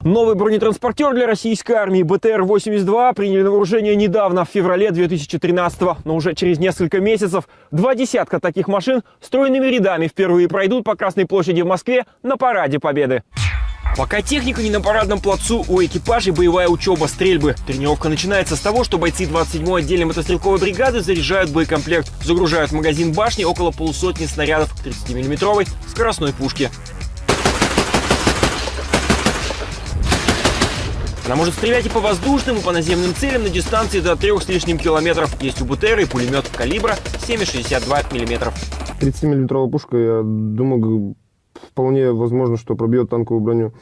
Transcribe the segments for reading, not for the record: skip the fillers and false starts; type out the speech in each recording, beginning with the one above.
Новый бронетранспортер для российской армии БТР-82 приняли на вооружение недавно, в феврале 2013-го. Но уже через несколько месяцев 20 таких машин стройными рядами впервые пройдут по Красной площади в Москве на Параде Победы. Пока техника не на парадном плацу, у экипажей боевая учеба стрельбы. Тренировка начинается с того, что бойцы 27-й отдельной мотострелковой бригады заряжают боекомплект, загружают в магазин башни около полусотни снарядов 30-мм скоростной пушки. Она может стрелять и по воздушным, и по наземным целям на дистанции до 3 с лишним километров. Есть у БТР и пулемет калибра 7,62 мм. 30-мм пушка, я думаю, вполне возможно, что пробьет танковую броню.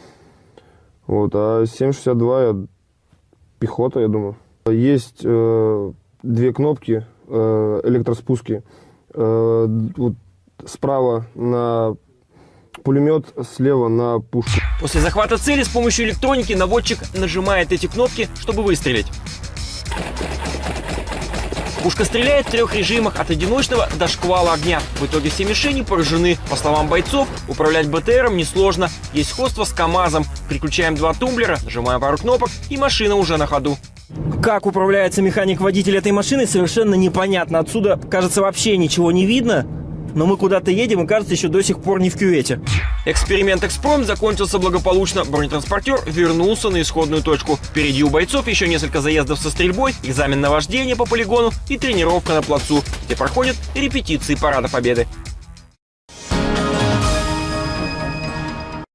Вот, а 7,62 пехота, я думаю. Есть две кнопки электроспуски. Вот справа на пулемет, слева на пушку. После захвата цели с помощью электроники наводчик нажимает эти кнопки, чтобы выстрелить. Пушка стреляет в 3 режимах, от одиночного до шквала огня. В итоге все мишени поражены. По словам бойцов, управлять БТРом несложно. Есть сходство с КАМАЗом. Переключаем 2 тумблера, нажимаем пару кнопок, и машина уже на ходу. Как управляется механик-водитель этой машины, совершенно непонятно. Отсюда, кажется, вообще ничего не видно. Но мы куда-то едем и, кажется, еще до сих пор не в кювете. Эксперимент «Экспромт» закончился благополучно. Бронетранспортер вернулся на исходную точку. Впереди у бойцов еще несколько заездов со стрельбой, экзамен на вождение по полигону и тренировка на плацу, где проходят репетиции Парада Победы.